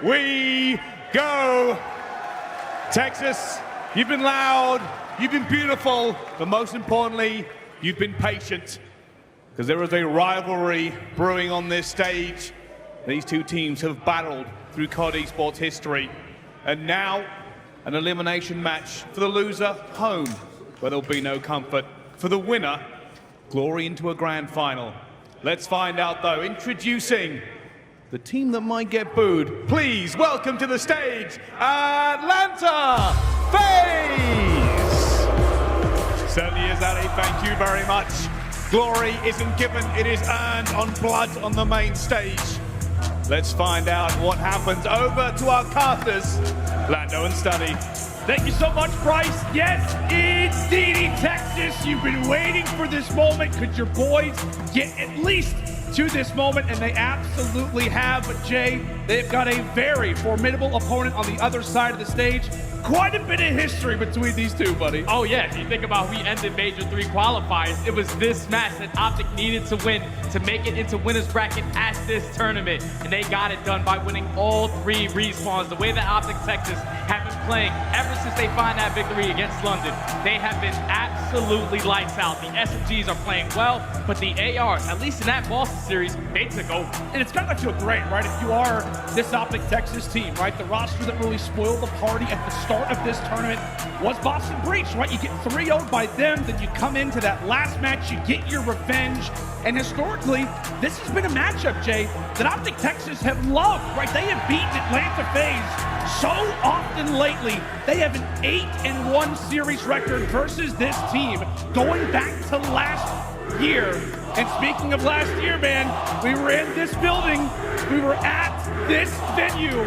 we go. Texas, you've been loud, you've been beautiful, but most importantly, you've been patient. Because there is a rivalry brewing on this stage. These two teams have battled through COD Esports history. And now, an elimination match for the loser home, where there'll be no comfort. For the winner, glory into a grand final. Let's find out though, introducing the team that might get booed. Please welcome to the stage, Atlanta FaZe! Certainly is, Ali, thank you very much. Glory isn't given, it is earned on blood on the main stage. Let's find out what happens. Over to our casters, Lando and STUDYY. Thank you so much, Bryce. Yes, indeedy, Texas. You've been waiting for this moment. Could your boys get at least to this moment? And they absolutely have. But Jay, they've got a very formidable opponent on the other side of the stage. Quite a bit of history between these two, buddy. Oh yeah, if you think about who ended Major 3 qualifiers, it was this match that OpTic needed to win to make it into winner's bracket at this tournament. And they got it done by winning all 3 respawns. The way that OpTic Texas have been playing ever since they find that victory against London, they have been absolutely lights out. The SMGs are playing well, but the ARs, at least in that Boston series, they took over. And it's gotta feel great, right? If you are this OpTic Texas team, right? The roster that really spoiled the party at the start of this tournament was Boston Breach, right? You get 3-0'd by them, then you come into that last match, you get your revenge. And historically, this has been a matchup, Jay, that OpTic Texas have loved, right? They have beaten Atlanta FaZe so often lately. They have an 8-1 series record versus this team going back to last year. And speaking of last year, man, we were in this building, we were at this venue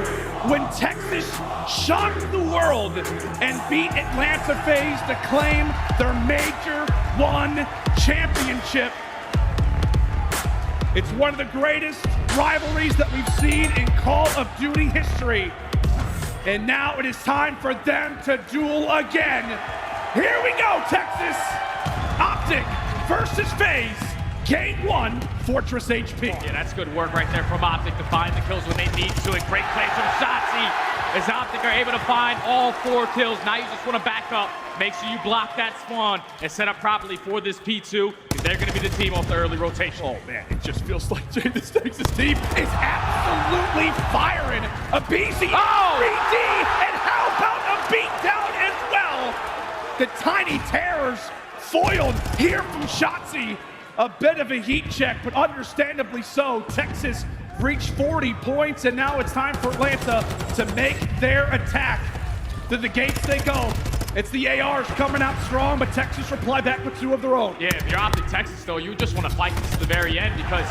when Texas shocked the world and beat Atlanta FaZe to claim their Major 1 championship. It's one of the greatest rivalries that we've seen in Call of Duty history. And now it is time for them to duel again. Here we go, Texas. OpTic versus FaZe. Game 1, Fortress HP. Yeah, that's good work right there from OpTic to find the kills when they need to. And great plays from Shotzzy as OpTic are able to find all 4 kills. Now you just want to back up. Make sure you block that spawn and set up properly for this P2, because they're going to be the team off the early rotation. Oh man, it just feels like Jay, this Texas team is absolutely firing. A BZ, 3D, and how about a beatdown as well? The Tiny Terrors foiled here from Shotzzy. A bit of a heat check, but understandably so. Texas reached 40 points, and now it's time for Atlanta to make their attack. To the gates they go. It's the ARs coming out strong, but Texas reply back with 2 of their own. Yeah, if you're OpTic Texas, though, you just want to fight this to the very end, because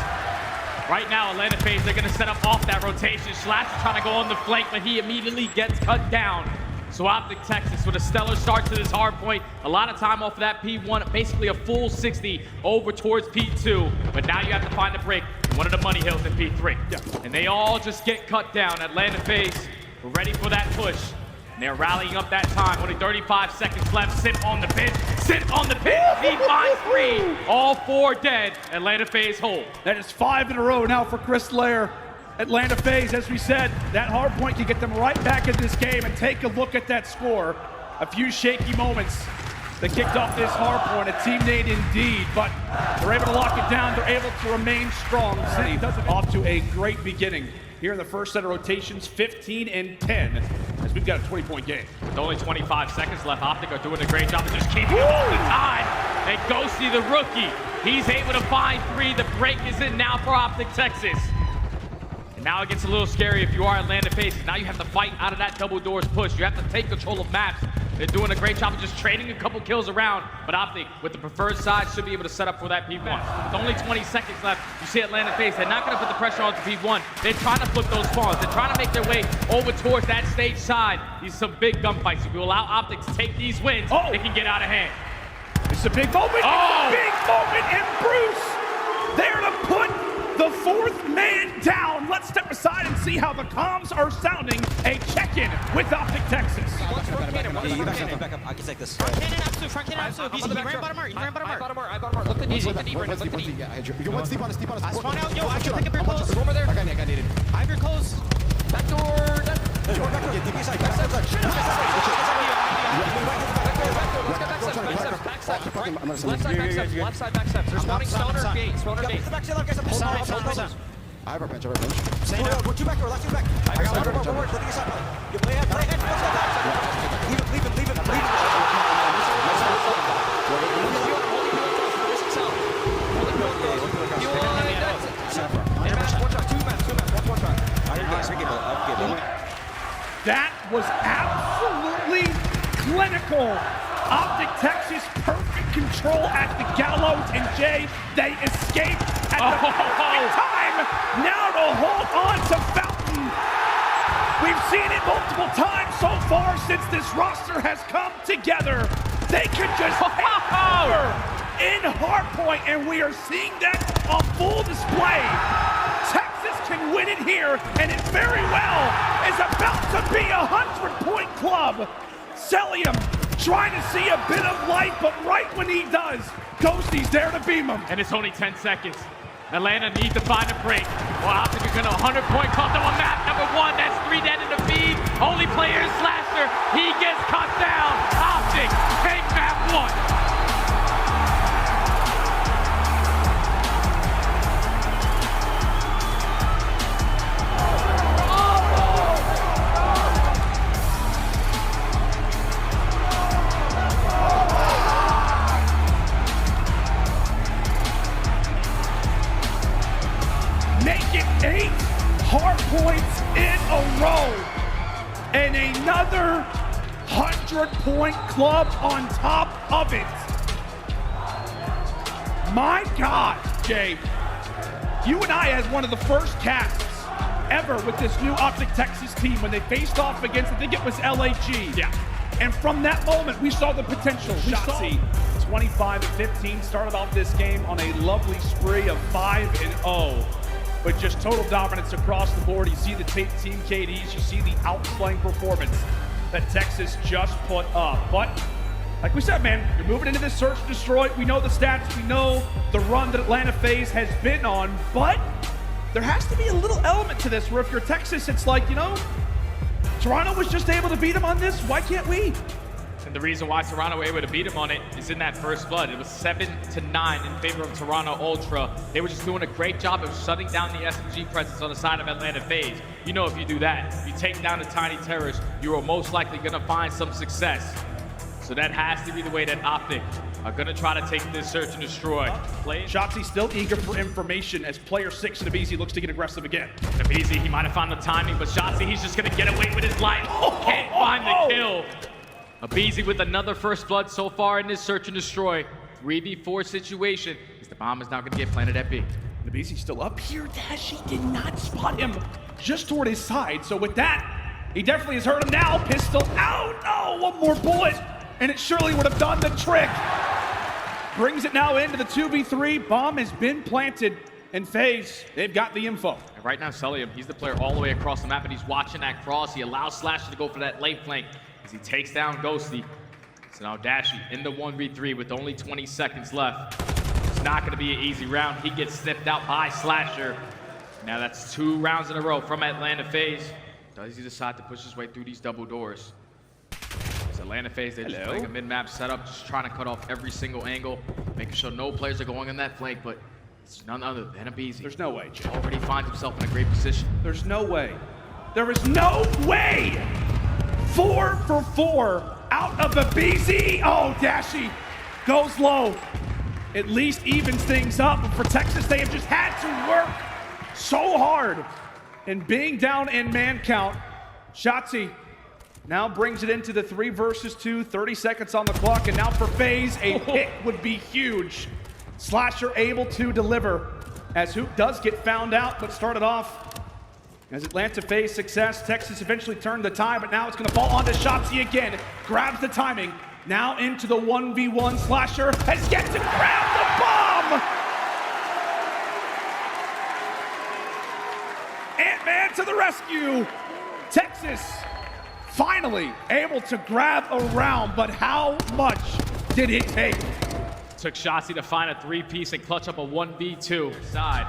right now, Atlanta FaZe, they're going to set up off that rotation. Schlatt's trying to go on the flank, but he immediately gets cut down. So OpTic Texas with a stellar start to this hard point. A lot of time off of that P1, basically a full 60 over towards P2. But now you have to find a break in one of the money hills in P3. Yeah. And they all just get cut down. Atlanta FaZe, we're ready for that push. And they're rallying up that time. Only 35 seconds left. Sit on the pin. Sit on the pin. He finds 3. All 4 dead. Atlanta FaZe hold. That is 5 in a row now for Chris Lair. Atlanta FaZe, as we said, that hard point can get them right back in this game. And take a look at that score. A few shaky moments that kicked off this hard point. A teammate indeed, but they're able to lock it down. They're able to remain strong. City off to a great beginning here in the first set of rotations, 15-10, as we've got a 20-point game. With only 25 seconds left, OpTic are doing a great job of just keeping him all the time. And Ghosty, the rookie, he's able to find 3. The break is in now for OpTic Texas. And now it gets a little scary if you are Atlanta FaZe. Now you have to fight out of that double doors push. You have to take control of maps. They're doing a great job of just trading a couple kills around. But OpTic, with the preferred side, should be able to set up for that P1. With only 20 seconds left, you see Atlanta FaZe. They're not going to put the pressure on to P1. They're trying to flip those spawns. They're trying to make their way over towards that stage side. These are some big gunfights. If you allow OpTic to take these wins, it can get out of hand. It's a big moment. It's a big moment, and Bruce there to put the 4th man down. Let's step aside and see how the comms are sounding. A check-in with OpTic Texas. Back up. I can take this. Front cannon, absolute. Front cannon, absolute. Easy. He ran bottom art. I bottom art. Look the knee. Look the knee. Look the knee. You're one steep on us. Spawn out. Yo, I can pick up your clothes. Over there. I got needed. I have your clothes. Back door. Left side back steps. They're spawning Stoner gate. I have a pinch, Say no. Go two back door, left two back. I got one more. Let me stop. You play ahead. Leave it. That was absolutely clinical. OpTic Texas, perfect control at the gallows, and Jay, they escaped at the perfect time. Now to hold on to Fountain. We've seen it multiple times so far since this roster has come together. They can just power in hardpoint, and we are seeing that on full display. Texas can win it here, and it very well is about to be a 100-point club. Celium trying to see a bit of light, but right when he does, Ghosty's there to beam him. And it's only 10 seconds. Atlanta needs to find a break. Well, OpTic is gonna 100-point club them on map number 1. That's 3 dead in the feed. Only player is Slasher. He gets cut down. OpTic take map 1. Make it 8 hard points in a row. And another 100-point club on top of it. My God, Jay. You and I had one of the first casts ever with this new OpTic Texas team when they faced off against, I think it was LAG. Yeah. And from that moment, we saw the potential. Shotzzy, 25-15, started off this game on a lovely spree of 5-0. But just total dominance across the board. You see the team KDs, you see the outplaying performance that Texas just put up. But like we said, man, you're moving into this search and destroy. We know the stats, we know the run that Atlanta FaZe has been on, but there has to be a little element to this where if you're Texas, it's like, you know, Toronto was just able to beat them on this, why can't we? And the reason why Toronto were able to beat him on it is in that first blood. It was 7-9 in favor of Toronto Ultra. They were just doing a great job of shutting down the SMG presence on the side of Atlanta FaZe. You know, if you do that, if you take down the tiny terrorists, you are most likely gonna find some success. So that has to be the way that OpTic are gonna try to take this search and destroy. Shotzzy still eager for information as player 6 in Abizi looks to get aggressive again. Abizi, he might have found the timing, but Shotzzy, he's just gonna get away with his life. Can't find the kill. Abizi with another first blood so far in this search and destroy. 3v4 situation. As the bomb is now gonna get planted at B. Abizi's still up here. Dashi did not spot him just toward his side. So with that, he definitely has heard him now. Pistol out. Oh, one more bullet. And it surely would have done the trick. Brings it now into the 2v3. Bomb has been planted. And FaZe, they've got the info. And right now, Celium, he's the player all the way across the map, and he's watching that cross. He allows Slasher to go for that late flank as he takes down Ghosty. So now Dashi in the 1v3 with only 20 seconds left. It's not going to be an easy round. He gets snipped out by Slasher. Now that's 2 rounds in a row from Atlanta FaZe. Does he decide to push his way through these double doors? It's Atlanta FaZe, they're just playing a mid-map setup, just trying to cut off every single angle, making sure no players are going on that flank, but it's none other than Abizi. There's no way, Jay. Already finds himself in a great position. There's no way. There is no way. 4 for 4 out of Abizi. Oh, Dashi goes low. At least evens things up. But for Texas, they have just had to work so hard. And being down in man count, Shotzzy now brings it into the 3 versus 2, 30 seconds on the clock. And now for FaZe, a pick would be huge. Slasher able to deliver as Hoop does get found out, but started off as Atlanta FaZe success. Texas eventually turned the tie, but now it's gonna fall onto Shotzzy again. Grabs the timing. Now into the 1v1. Slasher has yet to grab the bomb! Ant-Man to the rescue. Texas finally able to grab a round, but how much did it take? Took Shotzzy to find a 3-piece and clutch up a 1v2 side.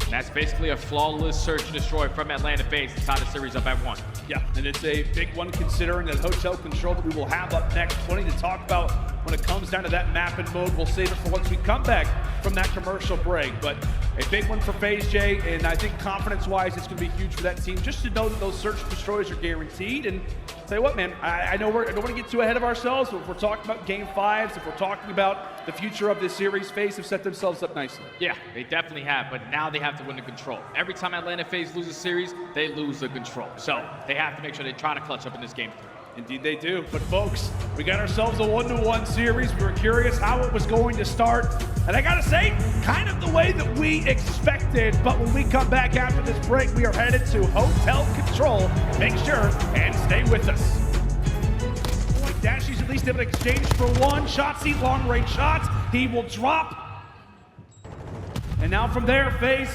And that's basically a flawless search and destroy from Atlanta FaZe to tie the series up at 1. Yeah, and it's a big one considering that hotel control that we will have up next. Plenty to talk about when it comes down to that map and mode. We'll save it for once we come back from that commercial break. But a big one for FaZe, Jay, and I think confidence-wise, it's going to be huge for that team just to know that those search and destroys are guaranteed. And tell you what, man, I know I don't want to get too ahead of ourselves, but if we're talking about Game 5s, if we're talking about the future of this series, FaZe have set themselves up nicely. Yeah, they definitely have, but now they have to win the control. Every time Atlanta FaZe loses a series, they lose the control. So they have to make sure they try to clutch up in this Game 3. Indeed they do. But folks, we got ourselves a 1-1 series. We were curious how it was going to start. And I gotta say, kind of the way that we expected. But when we come back after this break, we are headed to hotel control. Make sure and stay with us. Dashy's at least able to exchange for one. Shotzzy, long range shots. He will drop. And now from there, FaZe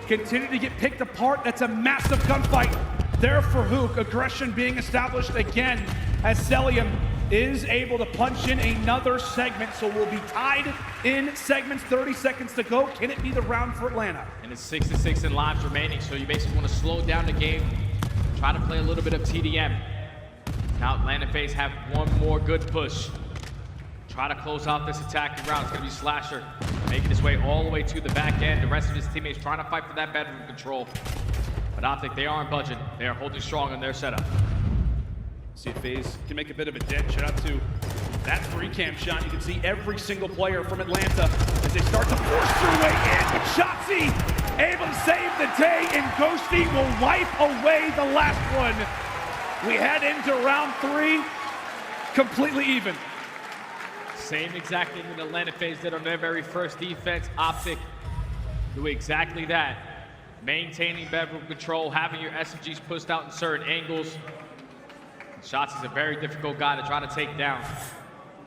continue to get picked apart. That's a massive gunfight there for Hook. Aggression being established again as Celium is able to punch in another segment. So we'll be tied in segments, 30 seconds to go. Can it be the round for Atlanta? And it's 6-6 in lives remaining, so you basically want to slow down the game, try to play a little bit of TDM. Now Atlanta FaZe have one more good push. Try to close out this attacking round. It's going to be Slasher making his way all the way to the back end. The rest of his teammates trying to fight for that bedroom control. But OpTic, they aren't budging. They are holding strong in their setup. See if FaZe can make a bit of a dent. Shout out to that free cam shot. You can see every single player from Atlanta as they start to force their way in. But Shotzzy able to save the day, and Ghosty will wipe away the last one. We head into round 3 completely even. Same exact thing that Atlanta FaZe did on their very first defense. OpTic do exactly that. Maintaining bedroom control, having your SMGs pushed out in certain angles. Shotzzy's a very difficult guy to try to take down.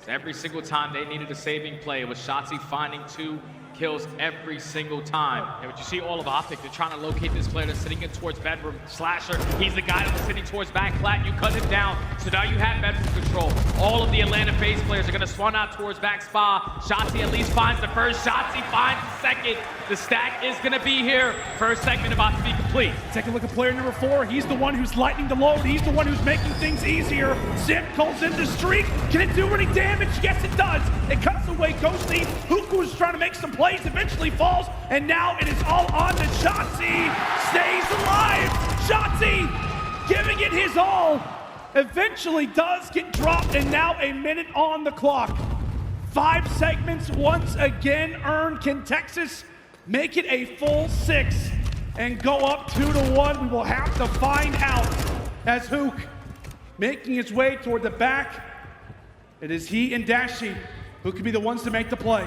So every single time they needed a saving play, it was Shotzzy finding 2 kills every single time. And what you see all of OpTic, they're trying to locate this player that's sitting in towards bedroom. Slasher, he's the guy that's sitting towards back flat. You cut him down, so now you have bedroom control. All of the Atlanta FaZe players are gonna swan out towards back spa. Shotzzy at least finds the first, Shotzzy finds the second. The stack is gonna be here. First segment about to be complete. Take a look at player number 4. He's the one who's lightning the load. He's the one who's making things easier. Zip calls in the streak. Can it do any damage? Yes, it does. It cuts away Ghosty. Huku's trying to make some plays, eventually falls, and now it is all on to Shotzzy. Stays alive. Shotzzy giving it his all. Eventually does get dropped, and now a minute on the clock. 5 segments once again earned. Can Texas make it a full 6 and go up 2-1? We will have to find out as Hook making his way toward the back. It is he and Dashy who could be the ones to make the play.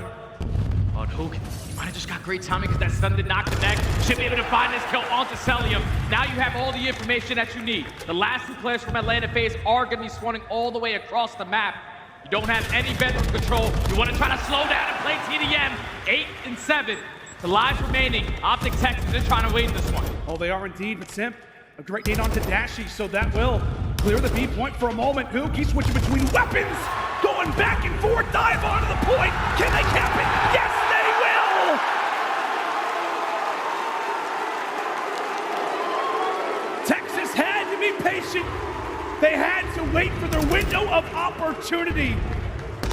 Oh, Hook, he might have just got great timing because that stun did not connect. Should be able to find this kill onto Celium. Now you have all the information that you need. The last 2 players from Atlanta FaZe are going to be swanning all the way across the map. You don't have any bedroom control. You want to try to slow down and play TDM. 8 and 7. The lives remaining. OpTic Texas is trying to win this one. Oh, they are indeed, but Simp, a great nade onto Dashy, so that will clear the B point for a moment. Hook, he's switching between weapons, going back and forth, dive onto the point. Can they cap it? Yes, they will! Texas had to be patient. They had to wait for their window of opportunity.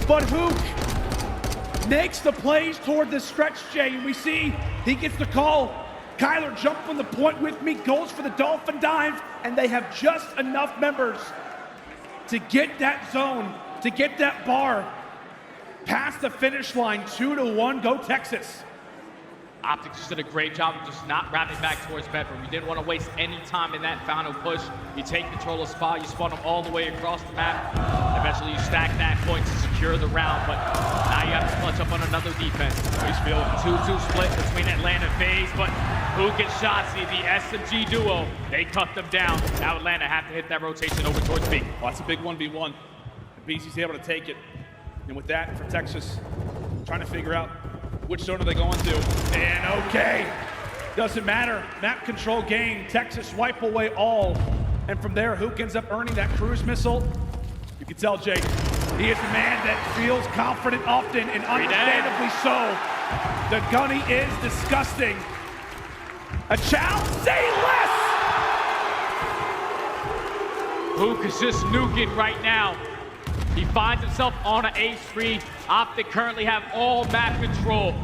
But Hook makes the plays toward the stretch, Jay, and we see he gets the call. Kyler jump from the point with me, goes for the Dolphin dive, and they have just enough members to get that zone, to get that bar past the finish line. 2-1, go Texas. OpTic just did a great job of just not wrapping back towards bedroom. You didn't want to waste any time in that final push. You take control of spot, you spawn them all the way across the map. Eventually you stack that point to secure the round, but now you have to clutch up on another defense. We feel 2-2 split between Atlanta FaZe, but Hook and Shotzzy, the SMG duo, they cut them down. Now Atlanta have to hit that rotation over towards B. Well, that's a big 1v1. BC's able to take it. And with that, for Texas, trying to figure out which zone are they going to? And okay, doesn't matter. Map control game. Texas wipe away all. And from there, Hook ends up earning that cruise missile. You can tell, Jake, he is a man that feels confident often, and understandably so. The gunny is disgusting. A Chow, say less! Luke is just nuking right now. He finds himself on an ace spree. OpTic currently have all map control.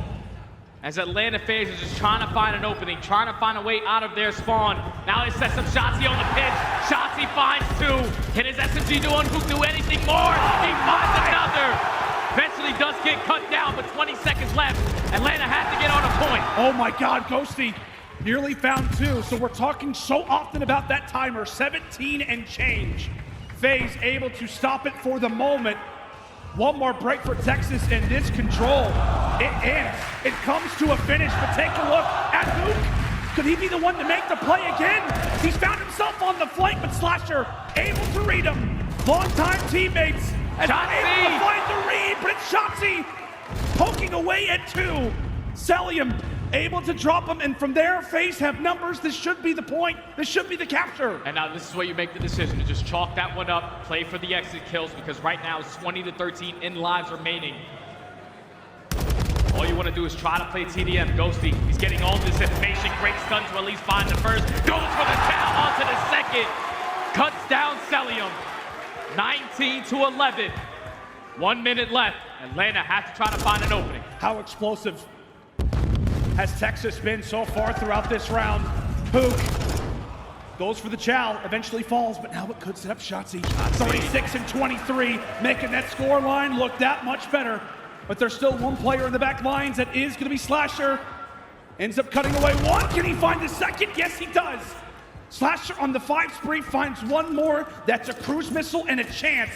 As Atlanta FaZe is just trying to find an opening, trying to find a way out of their spawn. Now he sets up Shotzzy on the pitch. Shotzzy finds two. Can his SMG do Unhook do anything more? He finds another. Eventually does get cut down, but 20 seconds left. Atlanta has to get on a point. Oh my God, Ghosty nearly found two. So we're talking so often about that timer, 17 and change. FaZe able to stop it for the moment. One more break for Texas and this control. It ends. It comes to a finish, but take a look at Luke. Could he be the one to make the play again? He's found himself on the flank, but Slasher able to read him. Longtime teammates and not able to find the read, but it's Shotzzy poking away at two. Celium able to drop him, and from there, FaZe have numbers. This should be the point. This should be the capture. And now this is where you make the decision to just chalk that one up, play for the exit kills, because right now it's 20-13 in lives remaining. All you want to do is try to play TDM. Ghosty, he's getting all this information. Great stun to at least find the first. Goes for the towel onto the second. Cuts down Celium. 19-11. 1 minute left. Atlanta has to try to find an opening. How explosive has Texas been so far throughout this round? Hook goes for the Chow, eventually falls, but now it could set up Shotzzy. 36 and 23, making that score line look that much better. But there's still one player in the back lines that is going to be Slasher. Ends up cutting away one. Can he find the second? Yes, he does. Slasher on the 5 spree finds one more. That's a cruise missile and a chance.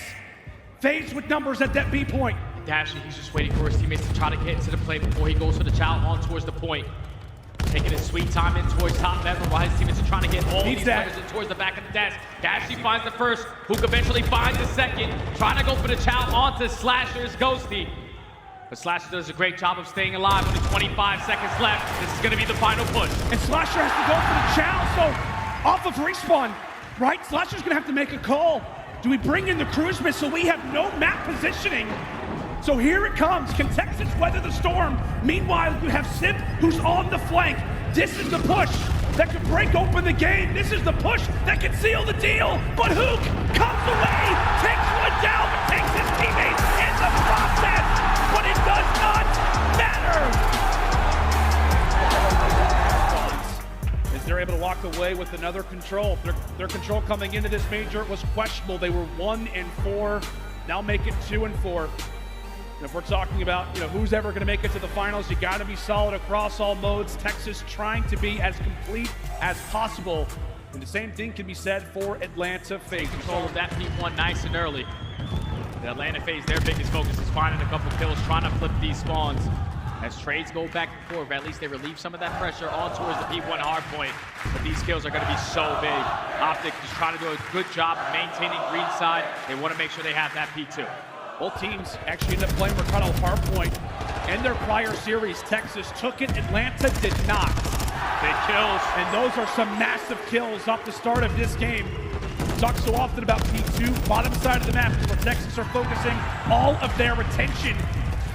FaZe with numbers at that B point. Dashy, he's just waiting for his teammates to try to get into the play before he goes for the Chow on towards the point. Taking his sweet time in towards top level while his teammates are trying to get all these players in towards the back of the desk. Dashy finds the first, Hook eventually finds the second, trying to go for the Chow onto Slasher's Ghosty. But Slasher does a great job of staying alive with 25 seconds left. This is going to be the final push. And Slasher has to go for the Chow, so off of respawn, right? Slasher's going to have to make a call. Do we bring in the cruise missile? We have no map positioning. So here it comes. Can Texas weather the storm? Meanwhile, you have Sip, who's on the flank. This is the push that could break open the game. This is the push that can seal the deal. But Hook comes away, takes one down, but takes his teammates in the process. But it does not matter. As they're able to walk away with another control. Their control coming into this major was questionable. They were 1 and 4. Now make it 2 and 4. And if we're talking about, who's ever going to make it to the finals, you got to be solid across all modes. Texas trying to be as complete as possible. And the same thing can be said for Atlanta FaZe. Control of that P1 nice and early. The Atlanta FaZe, their biggest focus is finding a couple kills, trying to flip these spawns. As trades go back and forth, at least they relieve some of that pressure on towards the P1 hard point. But these kills are going to be so big. OpTic is trying to do a good job of maintaining green side. They want to make sure they have that P2. Both teams actually ended up playing Mercado hardpoint. In their prior series, Texas took it, Atlanta did not. Big kills. And those are some massive kills off the start of this game. We talk so often about P2, bottom side of the map, where Texas are focusing all of their attention.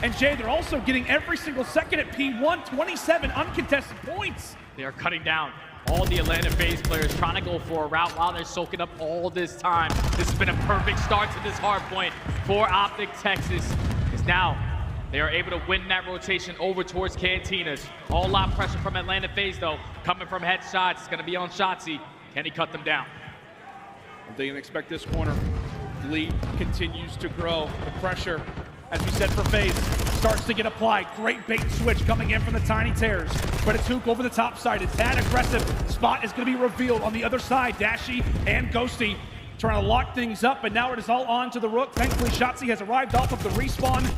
And Jay, they're also getting every single second at P1, 27 uncontested points. They are cutting down all the Atlanta FaZe players, trying to go for a route while they're soaking up all this time. This has been a perfect start to this hard point for OpTic Texas. Because now they are able to win that rotation over towards Cantinas. All lot of pressure from Atlanta FaZe though, coming from headshots. It's going to be on Shotzzy. Can he cut them down? They can expect this corner. The lead continues to grow. The pressure, as we said for FaZe, starts to get applied. Great bait and switch coming in from the Tiny Tears. But it's Hook over the top side. It's that aggressive. Spot is going to be revealed on the other side. Dashy and Ghosty trying to lock things up, but now it is all on to the Rook. Thankfully, Shotzzy has arrived off of the respawn.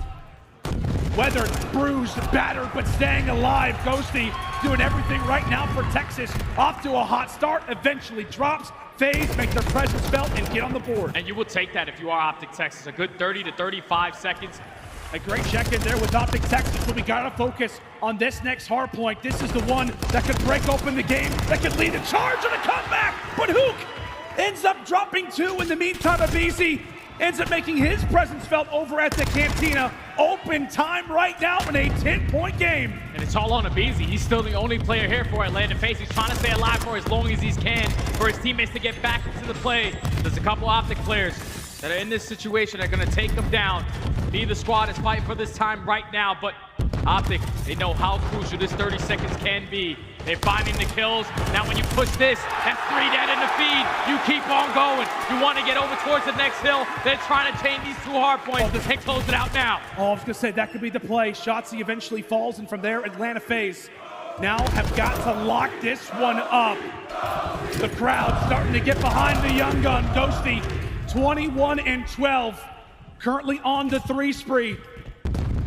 Weathered, bruised, battered, but staying alive. Ghosty doing everything right now for Texas. Off to a hot start, eventually drops. FaZe make their presence felt and get on the board. And you will take that if you are OpTic Texas. A good 30 to 35 seconds. A great check-in there with OpTic Texas, but we gotta focus on this next hard point. This is the one that could break open the game, that could lead a charge and a comeback. But Hook ends up dropping 2 in the meantime. Abizi ends up making his presence felt over at the Cantina. open time right now in a 10-point game. And it's all on Abizi. He's still the only player here for Atlanta FaZe. He's trying to stay alive for as long as he can for his teammates to get back into the play. There's a couple OpTic players that are in this situation that are going to take them down. Neither squad is fighting for this time right now, but OpTic, they know how crucial this 30 seconds can be. They're finding the kills. Now when you push this, that's 3 dead in the feed. You keep on going. You want to get over towards the next hill. They're trying to chain these 2 hard points. They close it out now. Oh, I was going to say, that could be the play. Shotzzy eventually falls, and from there, Atlanta FaZe now have got to lock this one up. The crowd starting to get behind the young gun. Ghosty, 21 and 12, currently on the 3 spree.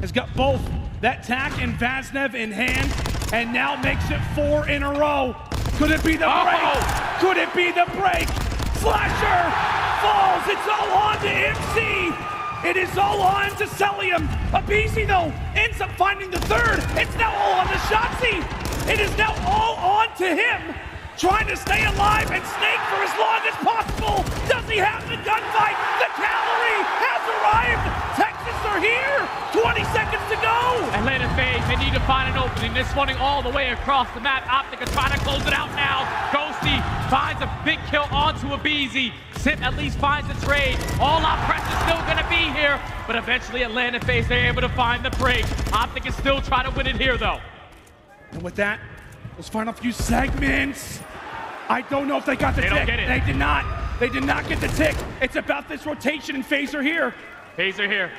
Has got both that tack and Vaznev in hand, and now makes it 4 in a row. Could it be the break? Could it be the break? Slasher falls. It's all on to MC. It is all on to Celium. Abizi, though, ends up finding the 3rd. It's now all on to Shotzzy. It is now all on to him, trying to stay alive and snake for as long as possible. Does he have the gunfight? The cavalry has arrived. Texas are here. 20 seconds to go. Atlanta FaZe, they need to find an opening. They're running all the way across the map. OpTic are trying to close it out now. Ghosty finds a big kill onto Abizi. Sip at least finds a trade. All out pressure's still gonna be here, but eventually Atlanta FaZe, they're able to find the break. OpTic is still trying to win it here, though. And with that, let's find a few segments. I don't know if they got the tick. Don't get it. They did not. They did not get the tick. It's about this rotation, and FaZe are here. FaZe are here.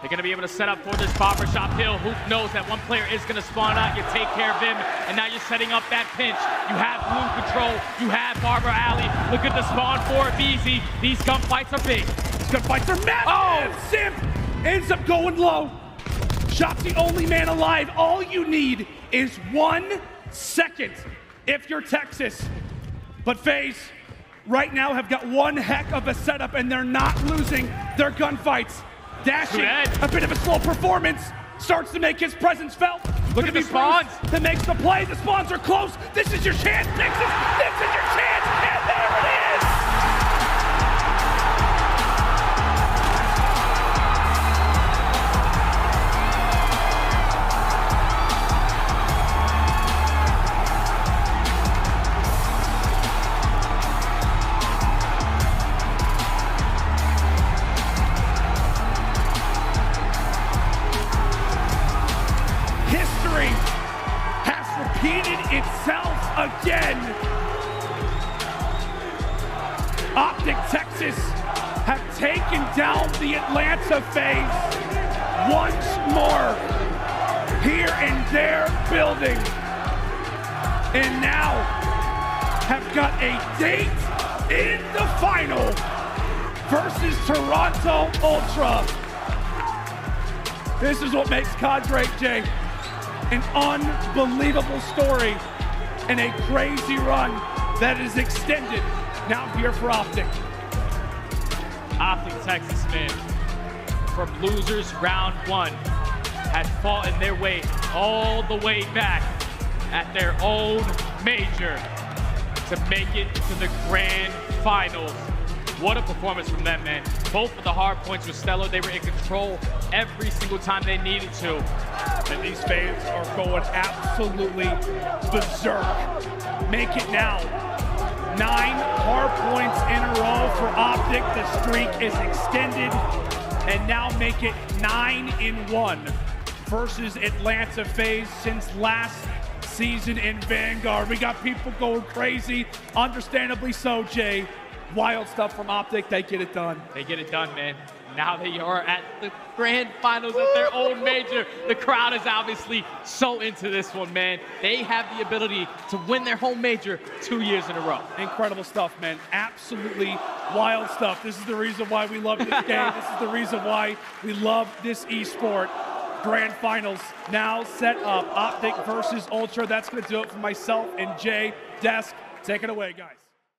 They're going to be able to set up for this barbershop hill. Who knows that one player is going to spawn out. You take care of him, and now you're setting up that pinch. You have blue control. You have Barber Alley. Look at the spawn for Abizi. These gunfights are big. These gunfights are massive. Oh! Simp ends up going low. Shop's the only man alive. All you need is 1 second if you're Texas. But FaZe right now have got one heck of a setup, and they're not losing their gunfights. Dashing, a bit of a slow performance, starts to make his presence felt. Look at the spawns. That makes the play. The spawns are close. This is your chance, Texas. This is your chance, and there it is. Itself again. OpTic Texas have taken down the Atlanta FaZe once more here in their building, and now have got a date in the final versus Toronto Ultra. This is what makes COD great, Jay. An unbelievable story and a crazy run that is extended now here for OpTic. OpTic Texas, man, from losers round 1, had fought in their way all the way back at their own major to make it to the grand finals. What a performance from them, man. Both of the hard points were stellar. They were in control every single time they needed to. And these fans are going absolutely berserk. Make it now 9 hard points in a row for OpTic. The streak is extended, and now make it 9-1 versus Atlanta FaZe since last season in Vanguard. We got people going crazy, understandably so, Jay. Wild stuff from OpTic. They get it done. They get it done, man. Now they are at the grand finals of their own major. The crowd is obviously so into this one, man. They have the ability to win their home major 2 years in a row. Incredible stuff, man. Absolutely wild stuff. This is the reason why we love this game. This is the reason why we love this esport. Grand finals now set up. OpTic versus Ultra. That's going to do it for myself and Jay. Desk, take it away, guys.